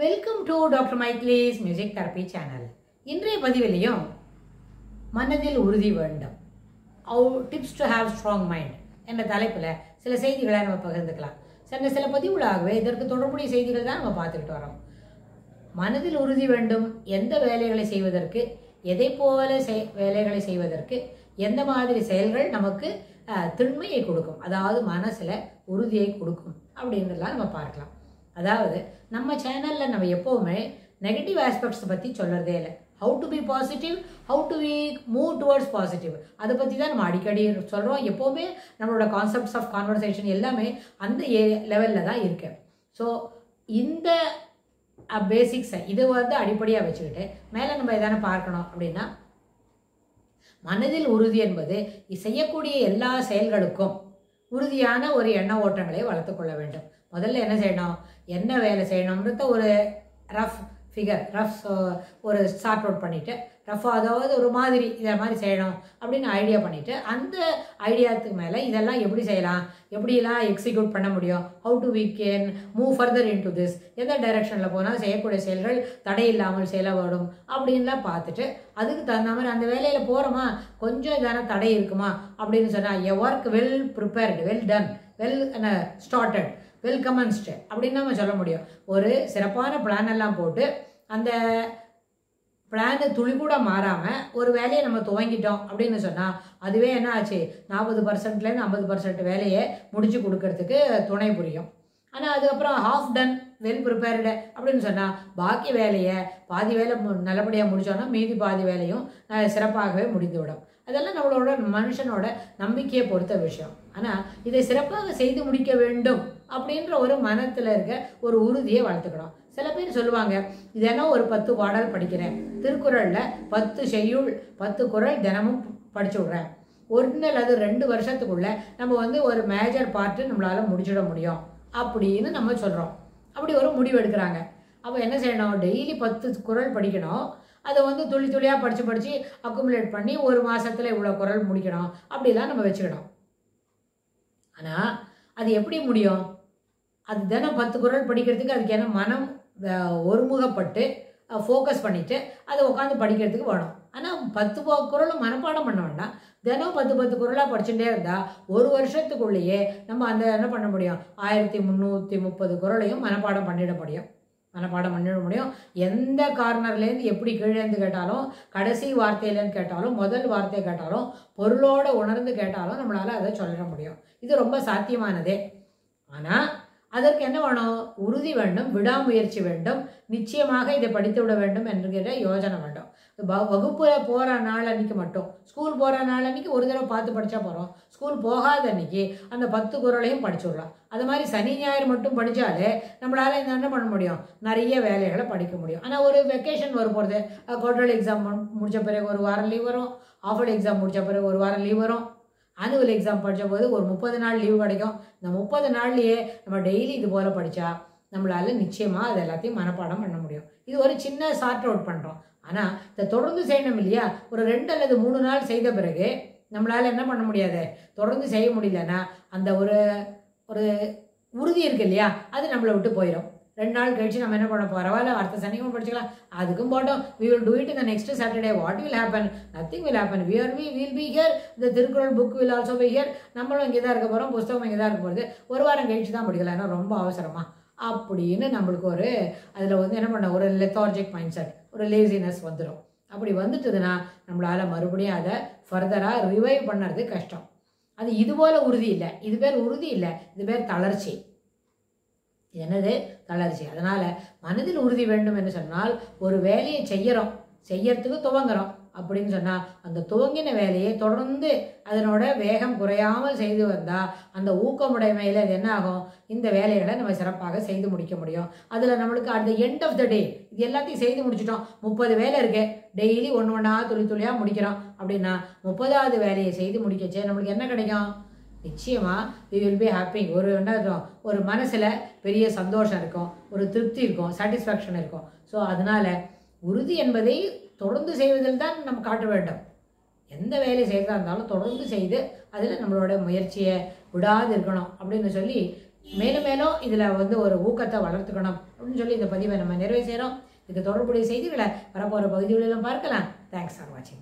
Welcome to doctor மைக்லீஸ் music therapy channel. இன்றைய பதிவிலையும் மனதில் உறுதி வேண்டும், tips to have strong mind என்ற தலைப்பில் சில செய்திகளை நம்ம பகிர்ந்துக்கலாம். சில பதிவுகளாகவே இதற்கு தொடர்புடைய செய்திகள் தான் நம்ம பார்த்துக்கிட்டு வரோம். மனதில் உறுதி வேண்டும், எந்த வேலைகளை செய்வதற்கு, எதை போல வேலைகளை செய்வதற்கு, எந்த மாதிரி செயல்கள் நமக்கு திண்மையை கொடுக்கும், அதாவது மனசில் உறுதியை கொடுக்கும் அப்படின்றலாம் நம்ம பார்க்கலாம். அதாவது நம்ம சேனலில் நம்ம எப்போவுமே நெகட்டிவ் ஆஸ்பெக்ட்ஸை பற்றி சொல்கிறதே இல்லை. How to be positive, how to be move towards positive, அதை பற்றி தான் நம்ம அடிக்கடி சொல்கிறோம். எப்போவுமே நம்மளோட கான்செப்ட்ஸ் ஆஃப் கான்வர்சேஷன் எல்லாமே அந்த லெவலில் தான் இருக்கு. ஸோ இந்த பேசிக்ஸை இது அடிப்படையாக வச்சுக்கிட்டு மேலே நம்ம எதான பார்க்கணும் அப்படின்னா, மனதில் உறுதி என்பது செய்யக்கூடிய எல்லா செயல்களுக்கும் உறுதியான ஒரு எண்ண ஓட்டங்களை வளர்த்து கொள்ள வேண்டும். முதல்ல என்ன செய்யணும், என்ன வேலை செய்யணும்ன்றத ஒரு ரஃப் ஃபிகர், ஒரு சார்ட் அவுட் பண்ணிவிட்டு, அதாவது ஒரு மாதிரி இதை மாதிரி செய்யணும் அப்படின்னு ஐடியா பண்ணிவிட்டு, அந்த ஐடியாவுக்கு மேலே இதெல்லாம் எப்படி செய்யலாம், எப்படிலாம் எக்ஸிக்யூட் பண்ண முடியும், how to we can move further into this, எந்த டைரக்ஷனில் போனால் செய்யக்கூடிய செயல்கள் தடையில்லாமல் செயல்படும் அப்படின்லாம் பார்த்துட்டு, அதுக்கு தகுந்த மாதிரி அந்த வேலையில் போகிறோமா, கொஞ்சம் இதான தடை இருக்குமா அப்படின்னு சொன்னால், a work well prepared, well done, well started, well commenced அப்படின்னு நம்ம சொல்ல முடியும். ஒரு சிறப்பான பிளான் எல்லாம் போட்டு அந்த பிளானு துளி கூட மாறாமல் ஒரு வேலையை நம்ம துவங்கிட்டோம் அப்படின்னு சொன்னால், அதுவே என்ன ஆச்சு, 40%லேருந்து 50% வேலையை முடிச்சு கொடுக்கறதுக்கு துணை புரியும். ஆனால் அதுக்கப்புறம் ஹாஃப் டன் வெல் ப்ரிப்பேர்டு அப்படின்னு சொன்னால், பாக்கி வேலையை பாதி வேலை நல்லபடியாக முடித்தோன்னா மீதி பாதி வேலையும் சிறப்பாகவே முடிந்துவிடும். அதெல்லாம் நம்மளோட மனுஷனோட நம்பிக்கையை பொறுத்த விஷயம். ஆனால் இதை சிறப்பாக செய்து முடிக்க வேண்டும் அப்படின்ற ஒரு மனத்தில் இருக்க ஒரு உறுதியை வளர்த்துக்கணும். சில பேர் சொல்லுவாங்க, தினம் ஒரு 10 பாடல் படிக்கிறேன், திருக்குறளில் 10 செய்யுள் 10 குறள் தினமும் படிச்சு விட்றேன், 1 அல்லது 2 வருஷத்துக்குள்ளே நம்ம ஒரு மேஜர் பார்ட்டு நம்மளால் முடிச்சிட முடியும் அப்படின்னு நம்ம சொல்கிறோம். அப்படி ஒரு முடிவு எடுக்கிறாங்க. அப்போ என்ன செய்யணும், டெய்லி 10 குறள் படிக்கணும். அதை துளி துளியாக படித்து அக்குமுலேட் பண்ணி ஒரு மாதத்தில் இவ்வளோ குறள் முடிக்கணும் அப்படிலாம் நம்ம வச்சுக்கணும். ஆனால் அது எப்படி முடியும், அது தினம் 10 குறள் படிக்கிறதுக்கு அதுக்கு என்ன மனம் ஒருமுகப்பட்டு ஃபோக்கஸ் பண்ணிவிட்டு அதை உட்காந்து படிக்கிறதுக்கு வேணும். ஆனால் 10 குறளும் மனப்பாடம் பண்ண வேண்டாம். தினம் 10 குறளாக படிச்சுட்டே இருந்தால் ஒரு வருஷத்துக்குள்ளேயே நம்ம என்ன பண்ண முடியும், 1330 குறளையும் மனப்பாடம் பண்ணிட முடியும். எந்த கார்னர்லேருந்து எப்படி கீழேருந்து கேட்டாலும், கடைசி வார்த்தையிலேருந்து கேட்டாலும், முதல் வார்த்தையை கேட்டாலும், பொருளோடு உணர்ந்து கேட்டாலும் நம்மளால் அதை சொல்லிட முடியும். இது ரொம்ப சாத்தியமானதே. ஆனால் அதற்கு என்ன வேணும், உறுதி வேண்டும், விடாமுயற்சி வேண்டும், நிச்சயமாக இதை படித்து விட வேண்டும் என்கிற யோசனை வேண்டும். வகுப்பில் போகிற நாள் அன்றைக்கி மட்டும், ஸ்கூல் போகிற நாள் அன்றைக்கி ஒரு தடவை பார்த்து படித்தா போகிறோம், ஸ்கூல் போகாத அன்றைக்கி அந்த 10 குறளையும் படிச்சுடலாம். அது மாதிரி சனி ஞாயிறு மட்டும் படித்தாலே நம்மளால் என்ன பண்ண முடியும், நிறைய வேலைகளை படிக்க முடியும். ஆனால் ஒரு வெக்கேஷன் வரும்போது, குவார்டர்லி எக்ஸாம் முடித்த பிறகு ஒரு வாரம் லீவ் வரும், ஆஃபர்லி எக்ஸாம் முடித்த பிறகு ஒரு வாரம் லீவ் வரும், ஆனுவல் எக்ஸாம் படித்த போது ஒரு 30 நாள் லீவு கிடைக்கும். இந்த 30 நாள்லேயே நம்ம டெய்லி இது போல் படித்தா நம்மளால் நிச்சயமாக அது எல்லாத்தையும் மனப்பாடம் பண்ண முடியும். இது ஒரு சின்ன சார்ட் அவுட் பண்ணுறோம். ஆனால் இதை தொடர்ந்து செய்யணும் இல்லையா, ஒரு 2 அல்லது 3 நாள் செய்த பிறகு நம்மளால் என்ன பண்ண முடியாது, தொடர்ந்து செய்ய முடியலன்னா அந்த ஒரு உறுதி இருக்கு இல்லையா, அது நம்மளை விட்டு போயிடும். 2 நாள் கழிச்சு நம்ம என்ன பண்ண போகிறோம், பரவாயில்ல அடுத்த சனிக்கும் படிச்சுக்கலாம், அதுக்கும் போட்டோம், we will do it in the next Saturday, what will happen, nothing will happen, we will be here, the Thirukkural book will also be here, நம்மளும் இங்கே தான் இருக்க போகிறோம், புஸ்தகம் இங்கே தான் இருக்க போகிறது, ஒரு வாரம் கழிச்சு தான் படிக்கலாம், ஏன்னா ரொம்ப அவசரமா அப்படின்னு நம்மளுக்கு அதில் என்ன பண்ண ஒரு லெத்தார்ஜிக் மைண்ட் செட், ஒரு லேசினஸ் வந்துடும். அப்படி வந்துட்டுதுன்னா நம்மளால் மறுபடியும் அதை ஃபர்தராக ரிவைவ் பண்ணுறது கஷ்டம். அது இது போல் உறுதி இல்லை, இது பேர் உறுதி இல்லை, இது பேர் தளர்ச்சி. என்னது தளர்ச்சி. அதனால் மனதில் உறுதி வேண்டும் என்று சொன்னால், ஒரு வேலையை செய்யறதுக்கு துவங்குறோம் அப்படின்னு சொன்னால், அந்த துவங்கின வேலையை தொடர்ந்து அதனோட வேகம் குறையாமல் செய்து வந்தால் அந்த ஊக்கமுடைமையில் அது என்ன ஆகும், இந்த வேலைகளை நம்ம சிறப்பாக செய்து முடிக்க முடியும். அதில் நம்மளுக்கு at the end of the day இது எல்லாத்தையும் செய்து முடிச்சிட்டோம், 30 வேலை இருக்கு, டெய்லி ஒன்றா துளியாக முடிக்கிறோம் அப்படின்னா 30வது வேலையை செய்து முடிக்கச்சே நம்மளுக்கு என்ன கிடைக்கும், நிச்சயமாக we will be happy. ஒரு மனசில் பெரிய சந்தோஷம் இருக்கும், ஒரு திருப்தி இருக்கும், சாட்டிஸ்ஃபேக்ஷன் இருக்கும். ஸோ அதனால் உறுதி என்பதை தொடர்ந்து செய்வதில் தான் நம்ம காட்ட வேண்டும். எந்த வேலை செய்கிறதா இருந்தாலும் தொடர்ந்து செய்து அதில் நம்மளோட முயற்சியை விடாது இருக்கணும் அப்படின்னு சொல்லி மேலும் மேலும் இதில் ஒரு ஊக்கத்தை வளர்த்துக்கணும் அப்படின்னு சொல்லி இந்த பதிவை நம்ம நிறைவு செய்கிறோம். இதுக்கு தொடர்புடைய செய்திகளை வரப்போகிற பகுதிகளிலும் பார்க்கலாம். தேங்க்ஸ் ஃபார் வாட்சிங்.